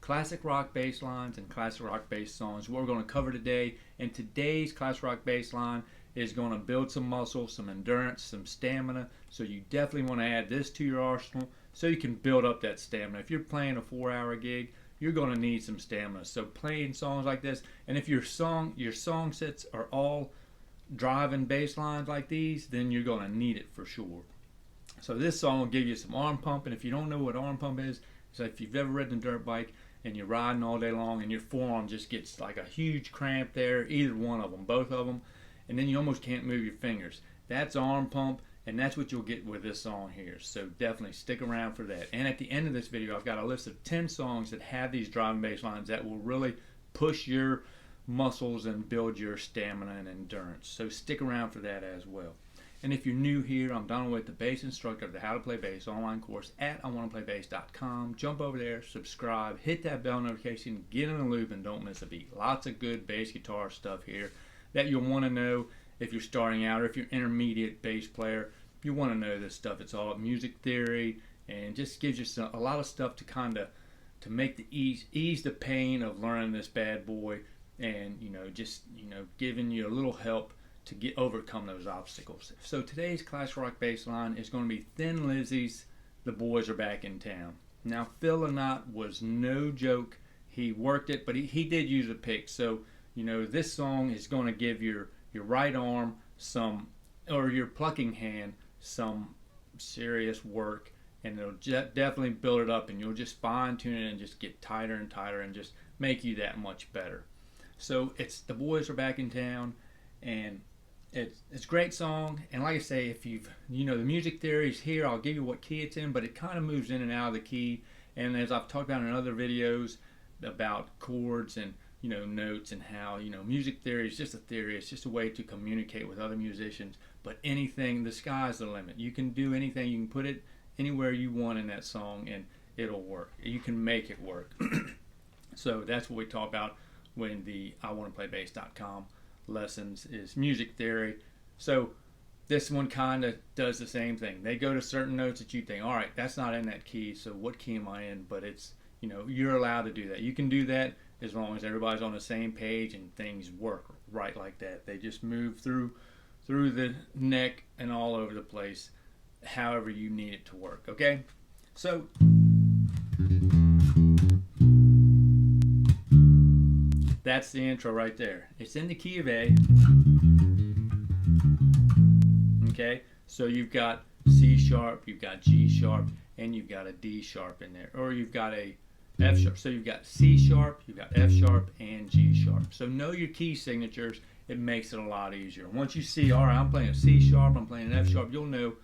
classic rock bass lines and classic rock bass songs. What we're going to cover today, and today's classic rock bass line is going to build some muscle, some endurance, some stamina. So you definitely want to add this to your arsenal so you can build up that stamina. If you're playing a 4-hour gig, you're going to need some stamina. So playing songs like this, and if your song sets are all driving bass lines like these, then you're going to need it for sure. So this song will give you some arm pump, and if you don't know what arm pump is, so if you've ever ridden a dirt bike and you're riding all day long and your forearm just gets like a huge cramp there, either one of them, both of them, and then you almost can't move your fingers. That's arm pump, and that's what you'll get with this song here. So definitely stick around for that. And at the end of this video, I've got a list of 10 songs that have these driving bass lines that will really push your muscles and build your stamina and endurance. So stick around for that as well. And if you're new here, I'm Donald with the bass instructor of the How to Play Bass online course at iwanttoPlayBass.com. Jump over there, subscribe, hit that bell notification, get in the loop, and don't miss a beat. Lots of good bass guitar stuff here that you'll want to know if you're starting out, or if you're intermediate bass player. You want to know this stuff. It's all music theory, and just gives you a lot of stuff to kind of to make the ease the pain of learning this bad boy, and just giving you a little help to overcome those obstacles. So today's classic rock bass line is going to be Thin Lizzy's "The Boys Are Back in Town." Now Phil Lynott was no joke. He worked it, but he did use a pick. So this song is going to give your right arm or your plucking hand some serious work, and it'll definitely build it up, and you'll just fine tune it and just get tighter and tighter and just make you that much better. So it's "The Boys Are Back in Town," and it's a great song. And like I say, if the music theory is here, I'll give you what key it's in, but it kind of moves in and out of the key. And as I've talked about in other videos about chords and notes, and how music theory is just a theory. It's just a way to communicate with other musicians. But anything, the sky's the limit. You can do anything. You can put it anywhere you want in that song, and it'll work. You can make it work. So that's what we talk about when the iwanttoPlayBass.com lessons is music theory. So this one kind of does the same thing. They go to certain notes that you think, all right, that's not in that key, so what key am I in? But it's you're allowed to do that. You can do that as long as everybody's on the same page and things work right like that. They just move through the neck and all over the place, however you need it to work. Okay, so that's the intro right there. It's in the key of A. Okay, so you've got C sharp, you've got G sharp, and you've got a D sharp in there, or you've got a F sharp. So you've got C sharp, you've got F sharp, and G sharp. So know your key signatures. It makes it a lot easier. Once you see, all right, I'm playing a C sharp, I'm playing an F sharp, you'll know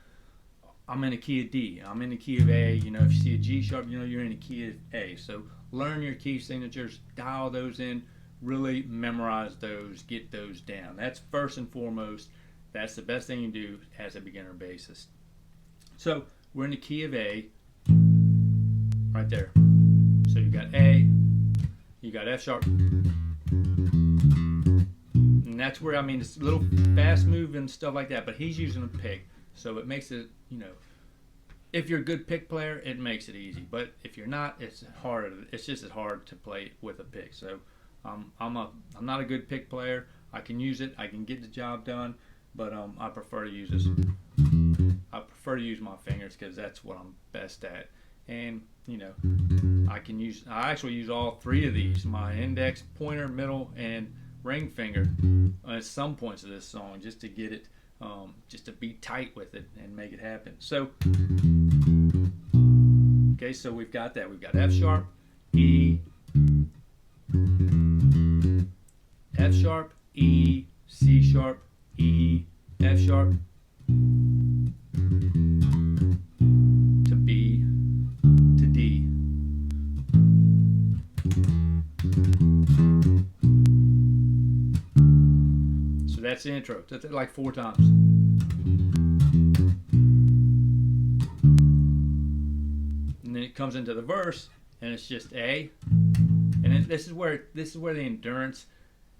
I'm in a key of D, I'm in the key of A. If you see a G sharp, you're in the key of A. So learn your key signatures, dial those in, really memorize those, get those down. That's first and foremost. That's the best thing you do as a beginner bassist. So we're in the key of A, right there. So you got A, you got F sharp, and that's where, it's a little fast move and stuff like that, but he's using a pick, so it makes it, if you're a good pick player, it makes it easy, but if you're not, it's harder. It's just as hard to play with a pick. So I'm not a good pick player. I can use it, I can get the job done, but I prefer to use this. I prefer to use my fingers because that's what I'm best at. And I actually use all three of these: my index, pointer, middle, and ring finger at some points of this song, just to get it, just to be tight with it and make it happen. So okay, so we've got that. We've got F sharp, E, F sharp, E, C sharp, E, F sharp, to B, to D. So that's the intro. That's it like 4 times. And then it comes into the verse, and it's just A. And this is where the endurance,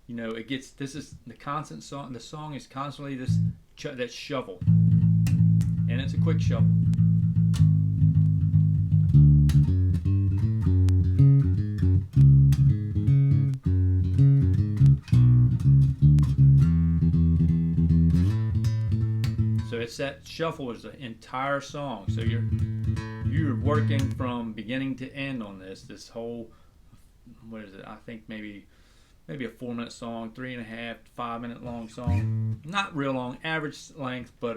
it gets. This is the constant song. The song is constantly that shovel, and it's a quick shovel. set shuffle is the entire song. So you're working from beginning to end on this whole, what is it? I think maybe a 4-minute song, 3.5 to 5 minute long song. Not real long, average length, but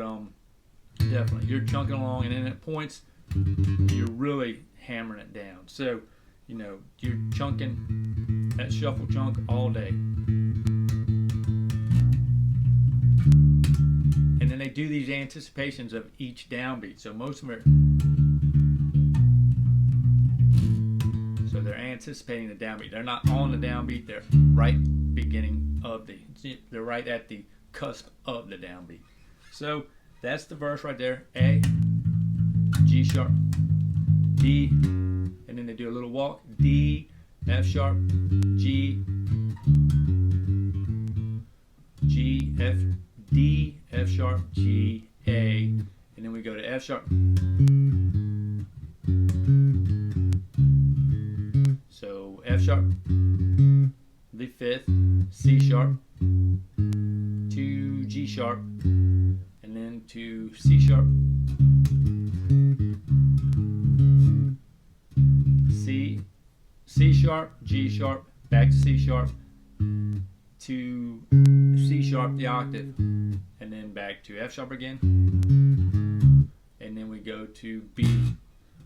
definitely you're chunking along, and then at points you're really hammering it down. So you're chunking that shuffle chunk all day. And then they do these anticipations of each downbeat. So most of them so they're anticipating the downbeat. They're not on the downbeat. They're right beginning of they're right at the cusp of the downbeat. So that's the verse right there. A, G sharp, D, and then they do a little walk. D, F sharp, G, F, D, F sharp, G, A, and then we go to F sharp. So F sharp, the 5th, C sharp, to G sharp, and then to C sharp, C sharp, G sharp, back to C sharp, to C sharp, the octave, and then back to F sharp again, and then we go to B.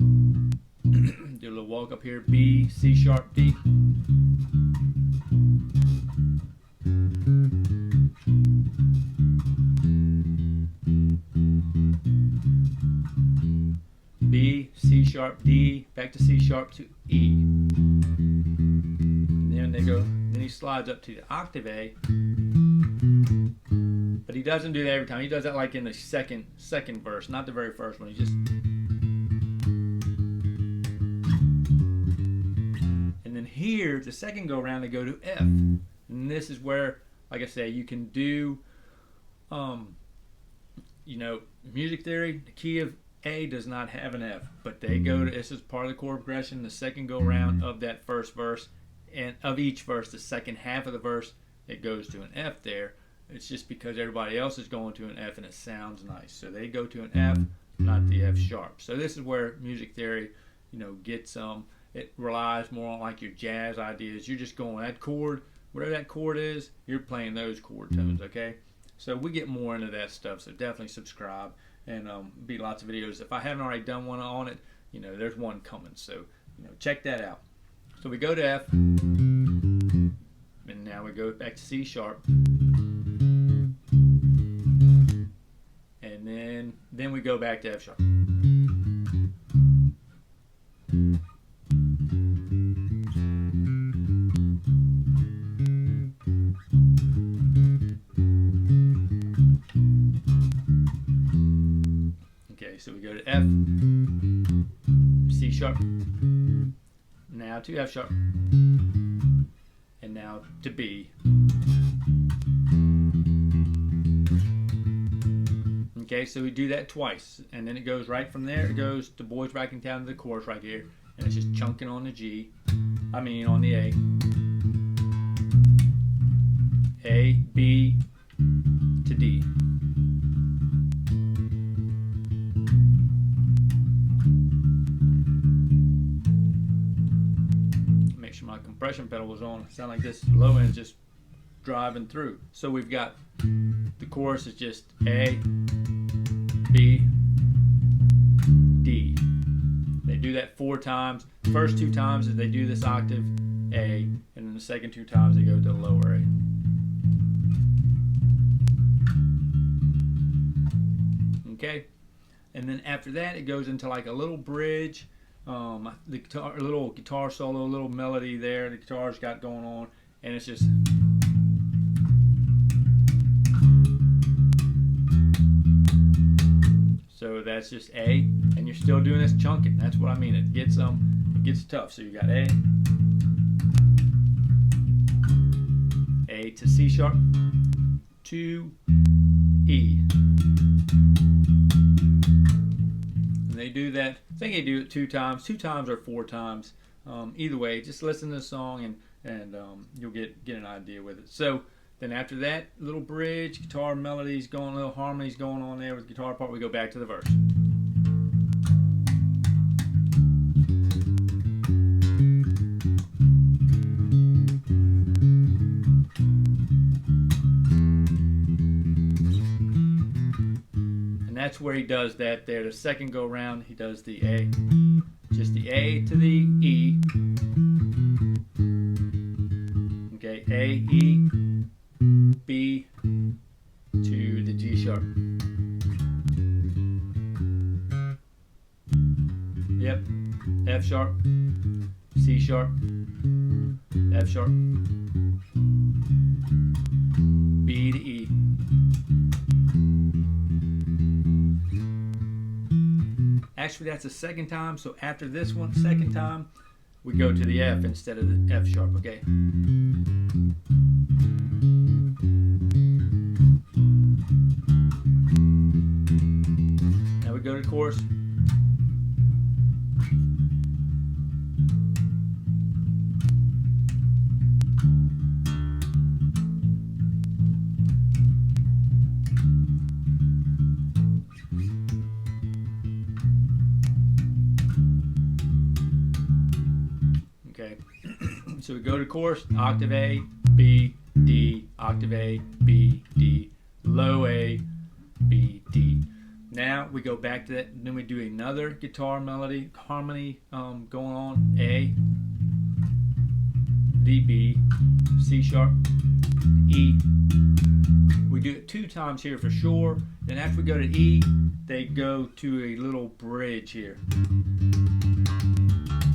Do a little walk up here, B, C sharp, D. B, C sharp, D, back to C sharp to E. And then then he slides up to the octave A. But he doesn't do that every time. He does that like in the second verse, not the very first one. He just, and then here, the second go around, they go to F. And this is where, like I say, you can do music theory. The key of A does not have an F, but they go to, this is part of the chord progression, the second go around of that first verse, and of each verse, the second half of the verse, it goes to an F there. It's just because everybody else is going to an F and it sounds nice. So they go to an F, not the F sharp. So this is where music theory, gets it relies more on like your jazz ideas. You're just going that chord, whatever that chord is, you're playing those chord tones, okay? So we get more into that stuff, so definitely subscribe, and be lots of videos. If I haven't already done one on it, there's one coming, so check that out. So we go to F, and now we go back to C sharp, and then we go back to F sharp. So we go to F, C sharp, now to F sharp, and now to B. Okay, so we do that twice, and then it goes right from there. It goes the boys racking down to the chorus right here, and it's just chunking on the G. On the A, B to D. My compression pedal was on. It sound like this low end just driving through. So we've got the chorus is just A, B, D. They do that 4 times. First 2 times is they do this octave A, and then the second 2 times they go to the lower A. Okay, and then after that it goes into like a little bridge. The guitar, a little guitar solo, a little melody there the guitar's got going on, and it's just so that's just A, and you're still doing this chunking. That's what I mean. It gets tough. So you got A to C sharp to E. They do that. I think they do it 2 times, 2 times or 4 times. Either way, just listen to the song and you'll get an idea with it. So Then after that little bridge, guitar melodies going, little harmonies going on there with the guitar part, we go back to the verse. And that's where he does that there. The second go around, he does the A. Just the A to the E. Okay, A, E, B to the G sharp. Yep, F sharp, C sharp, F sharp, B to E. Actually, that's the second time, so after this one, second time, we go to the F instead of the F sharp, okay? Now we go to the chorus. Okay, so we go to chorus, octave A, B, D, octave A, B, D, low A, B, D. Now we go back to that, and then we do another guitar melody, harmony going on, A, D, B, C sharp, E. We do it 2 times here for sure. Then after we go to E, they go to a little bridge here.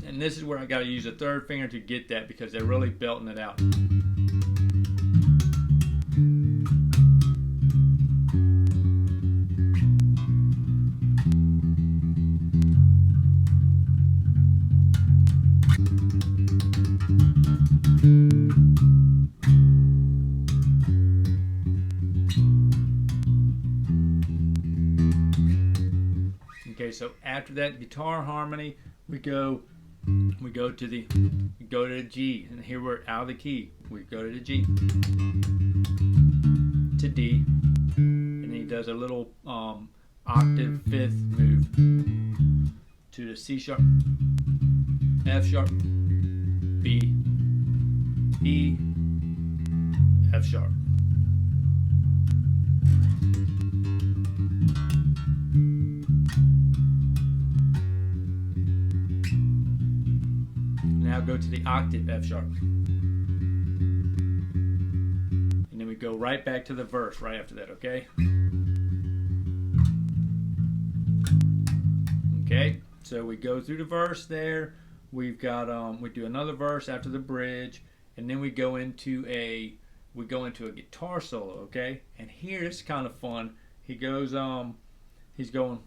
And this is where I got to use a third finger to get that because they're really belting it out. Okay, so after that guitar harmony, we go to the G, and here we're out of the key. We go to the G, to D, and he does a little octave fifth move to the C sharp, F sharp, B, E, F sharp. Now go to the octave F sharp. And then we go right back to the verse right after that, okay? Okay, so we go through the verse there. We've got we do another verse after the bridge, and then we go into a guitar solo, okay? And here it's kind of fun. He goes he's going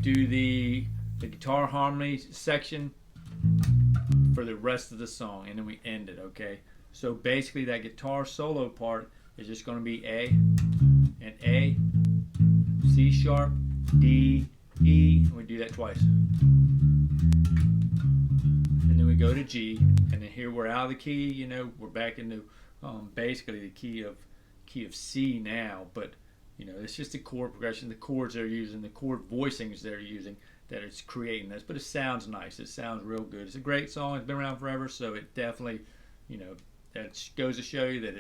do the guitar harmony section for the rest of the song, and then we end it, okay? So basically that guitar solo part is just going to be A, and A, C sharp, D, E, and we do that twice. And then we go to G, and then here we're out of the key, you know, we're back into basically the key of C now, but you know, it's just the chord progression, the chords they're using, the chord voicings they're using that it's creating this. But it sounds nice. It sounds real good. It's a great song. It's been around forever, so it definitely, you know, that goes to show you that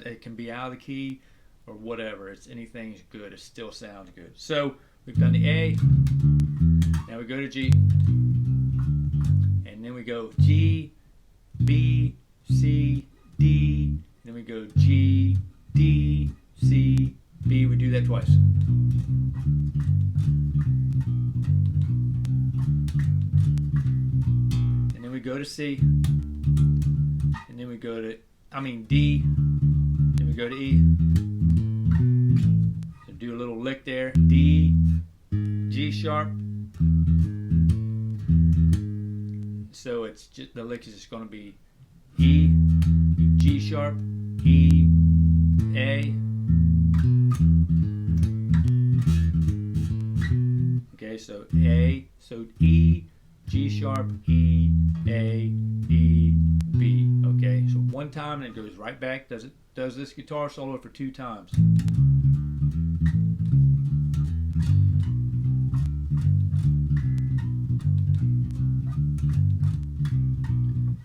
it can be out of the key or whatever. It's anything's good. It still sounds good. So we've done the A. Now we go to G, and then we go G, B, C, D. Then we go G, D, C, B. We do that twice. And then we go to C. And then we go to, D. Then we go to E. do a little lick there. D, G sharp. So it's just, the lick is just going to be E, G sharp, E, A. Okay, so A, so E, G sharp, E, A, E, B. Okay, so one time and it goes right back. Does this guitar solo for 2 times.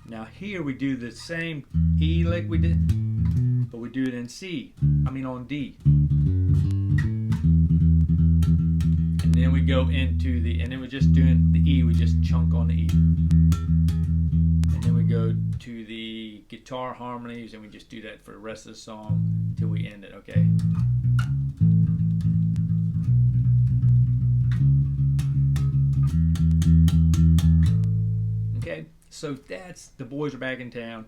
Now here we do the same E lick we did, but we do it in C. I mean on D. And then we go into the, and then we're just doing the E, we just chunk on the E. And then we go to the guitar harmonies and we just do that for the rest of the song till we end it, okay? Okay, so that's The Boys Are Back in Town.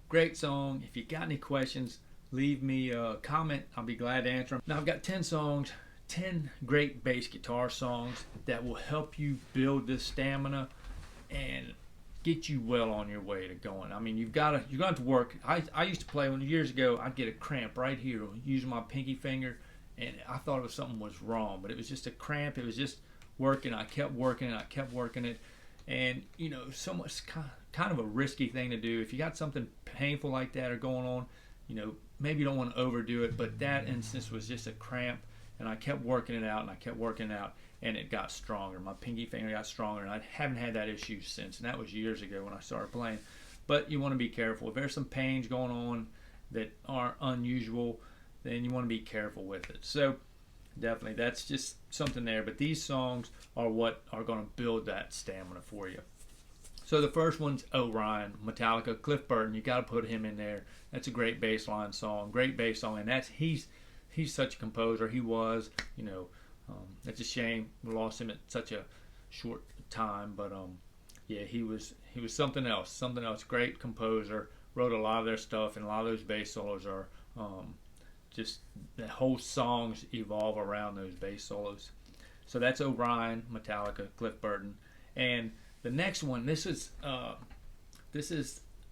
Great song. If you got any questions, leave me a comment. I'll be glad to answer them. Now I've got 10 songs, 10 great bass guitar songs that will help you build this stamina and get you well on your way to going. I mean, you're gonna have to work. I used to play years ago. I'd get a cramp right here using my pinky finger, and I thought it was something was wrong, but it was just a cramp. It was just working. I kept working it. I kept working it. And you know, so much kind of a risky thing to do. If you got something painful like that or going on, you know, maybe you don't want to overdo it. But that instance was just a cramp, and I kept working it out, and I kept working it out, and it got stronger. My pinky finger got stronger, and I haven't had that issue since. And that was years ago when I started playing. But you want to be careful. If there's some pains going on that aren't unusual, then you want to be careful with it. So definitely, that's just something there. But these songs are what are going to build that stamina for you. So the first one's Orion, Metallica, Cliff Burton. You got to put him in there. That's a great bass line song, great bass song, and he's such a composer. He was, you know, it's a shame we lost him at such a short time, but yeah, he was something else, Great composer. Wrote a lot of their stuff, and a lot of those bass solos are just the whole songs evolve around those bass solos. So that's Orion, Metallica, Cliff Burton. And the next one, this is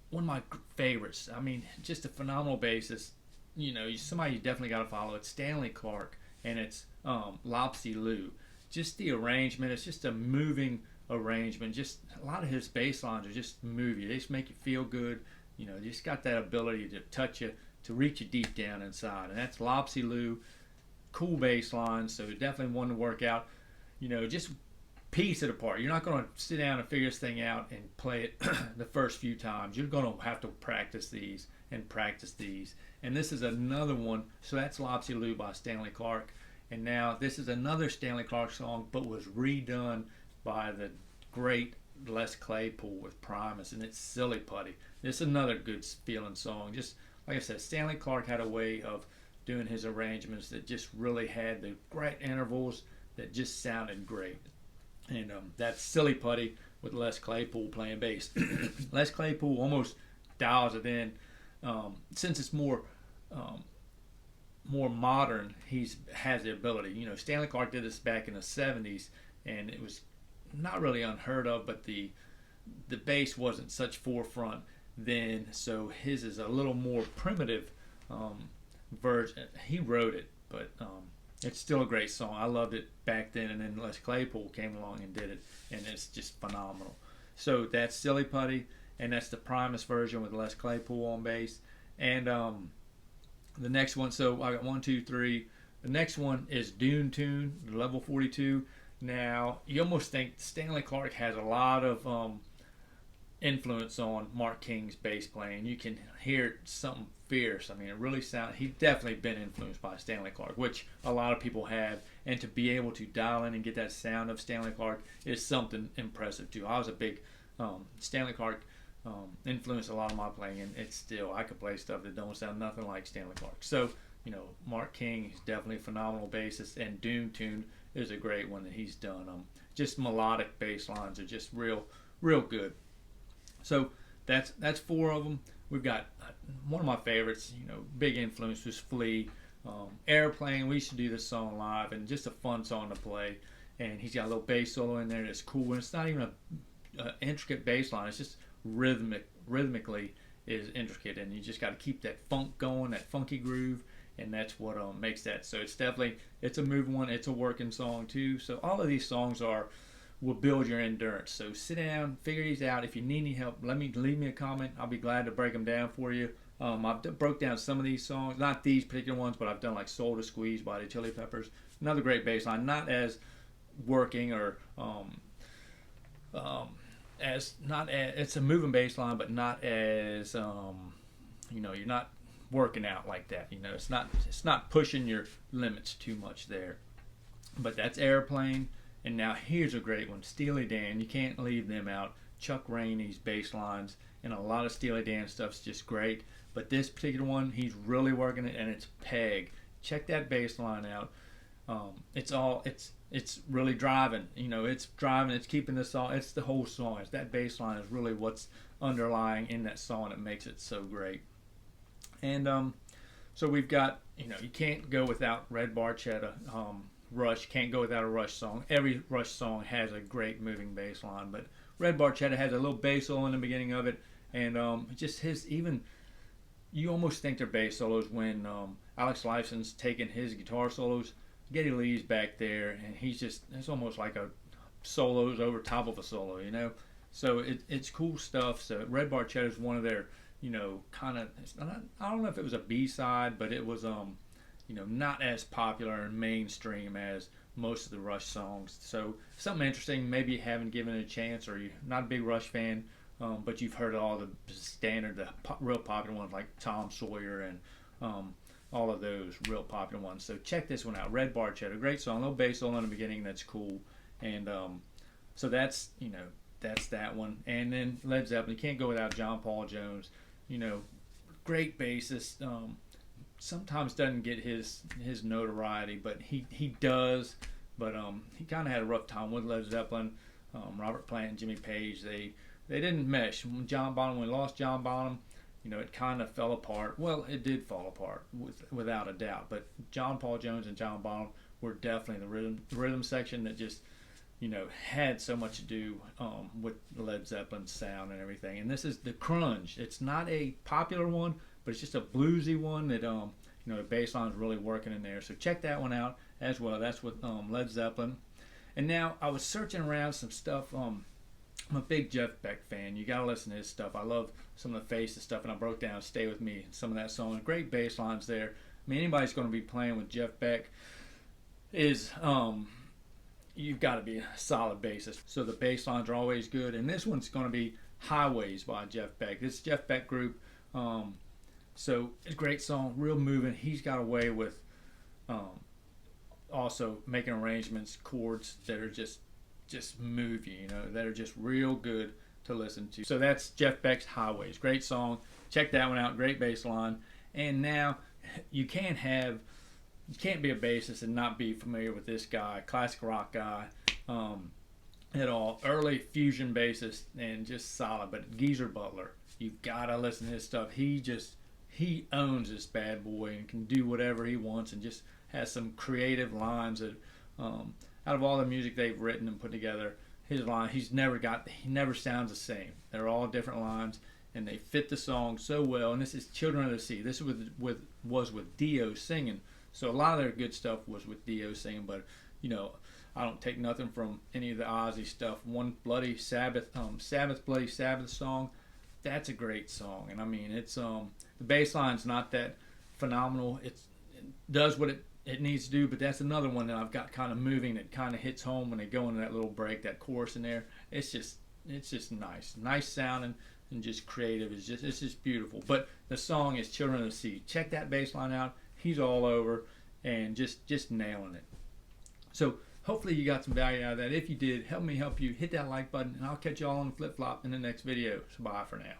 one of my favorites. I mean, just a phenomenal bassist. You know, somebody you definitely got to follow. It's Stanley Clarke, and it's Lopsy Lou. Just the arrangement, it's just a moving arrangement. Just a lot of his bass lines are just move you. They just make you feel good. You know, just got that ability to touch you, to reach you deep down inside. And that's Lopsy Lou. Cool bass lines, so definitely one to work out. You know, just piece it apart. You're not going to sit down and figure this thing out and play it the first few times. You're going to have to practice these and practice these. And this is another one. So that's Lopsy Lou by Stanley Clarke. And now this is another Stanley Clarke song, but was redone by the great Les Claypool with Primus, and it's Silly Putty. This is another good feeling song. Just like I said, Stanley Clarke had a way of doing his arrangements that just really had the great intervals that just sounded great. And that's Silly Putty with Les Claypool playing bass. Les Claypool almost dials it in. Since it's more modern, has the ability. You know, Stanley Clarke did this back in the 70s, and it was not really unheard of, but the bass wasn't such forefront then, so his is a little more primitive version. He wrote it, but it's still a great song. I loved it back then, and then Les Claypool came along and did it, and it's just phenomenal. So that's Silly Putty, and that's the Primus version with Les Claypool on bass. And the next one, so I got 1, 2, 3. The next one is Dune Tune, Level 42. Now, you almost think Stanley Clarke has a lot of influence on Mark King's bass playing. You can hear something fierce. I mean, it really sounds. He's definitely been influenced by Stanley Clarke, which a lot of people have. And to be able to dial in and get that sound of Stanley Clarke is something impressive too. I was a big Stanley Clarke influenced a lot of my playing, and it's still, I could play stuff that don't sound nothing like Stanley Clarke. So, you know, Mark King is definitely a phenomenal bassist, and Dune Tune is a great one that he's done. Just melodic bass lines are just real good. So that's 4 of them. We've got one of my favorites, you know, big influence was Flea, Airplane, we used to do this song live, and just a fun song to play. And he's got a little bass solo in there that's cool, and it's not even a intricate bass line. It's just rhythmically is intricate, and you just got to keep that funk going, that funky groove, and that's what makes that. So it's a moving one, it's a working song too. So all of these songs will build your endurance. So sit down, figure these out. If you need any help, leave me a comment. I'll be glad to break them down for you. I've broke down some of these songs, not these particular ones, but I've done like Soul to Squeeze by the Chili Peppers. Another great bass line, not as working or it's a moving bass line, but not as you're not working out like that. It's not pushing your limits too much there. But that's Airplane. And now here's a great one, Steely Dan. You can't leave them out. Chuck Rainey's bass lines, and a lot of Steely Dan stuff's just great. But this particular one, he's really working it, and it's Peg. Check that bass line out. It's really driving. It's driving. It's keeping the song. It's the whole song. That bass line is really what's underlying in that song that makes it so great. And so we've got, you can't go without Red Barchetta. Rush, can't go without a Rush song. Every Rush song has a great moving bass line, but Red Barchetta has a little bass solo in the beginning of it, and just you almost think they're bass solos when Alex Lifeson's taking his guitar solos. Geddy Lee's back there, and it's almost like a solos over top of a solo, So it's cool stuff. So Red Barchetta is one of their, kind of, I don't know if it was a B-side, but it was not as popular and mainstream as most of the Rush songs. So something interesting, maybe you haven't given it a chance, or you're not a big Rush fan, but you've heard all the standard, real popular ones like Tom Sawyer and all of those real popular ones. So check this one out, Red Barchetta, great song, little bass solo in the beginning, that's cool. And so that's that one. And then Led Zeppelin, you can't go without John Paul Jones, great bassist. Sometimes doesn't get his notoriety, but he does. But he kind of had a rough time with Led Zeppelin. Robert Plant and Jimmy Page, they didn't mesh. When we lost John Bonham, it kind of fell apart. Well, it did fall apart without a doubt. But John Paul Jones and John Bonham were definitely the rhythm section that just had so much to do with Led Zeppelin's sound and everything. And this is the Crunge. It's not a popular one, but it's just a bluesy one that the bass line is really working in there. So check that one out as well. That's with Led Zeppelin. And now I was searching around some stuff. I'm a big Jeff Beck fan. You gotta listen to his stuff. I love some of the Faces stuff, and I broke down "Stay With Me," some of that song. Great bass lines there. I mean, anybody's going to be playing with Jeff Beck is you've got to be a solid bassist. So the bass lines are always good. And this one's going to be "Highways" by Jeff Beck. This Jeff Beck group. So it's a great song, real moving. He's got a way with also making arrangements, chords that are just move you, that are just real good to listen to. So that's Jeff Beck's "Highways." Great song. Check that one out. Great bass line. And now you can't be a bassist and not be familiar with this guy, classic rock guy at all. Early fusion bassist and just solid. But Geezer Butler, you've got to listen to his stuff. He owns this bad boy and can do whatever he wants, and just has some creative lines that out of all the music they've written and put together, his line, he never sounds the same. They're all different lines, and they fit the song so well. And this is "Children of the Sea." This was with Dio singing. So a lot of their good stuff was with Dio singing, but I don't take nothing from any of the Ozzy stuff. One Bloody Sabbath, Bloody Sabbath song, that's a great song. And I mean, it's the bass line's not that phenomenal. It does what it needs to do, but that's another one that I've got kind of moving, that kind of hits home when they go into that little break, that chorus in there. It's just nice sounding, and just creative. It's just beautiful. But the song is "Children of the Sea." Check that bass line out. He's all over and just nailing it. So hopefully you got some value out of that. If you did, help me help you. Hit that like button, and I'll catch you all on the flip flop in the next video. So bye for now.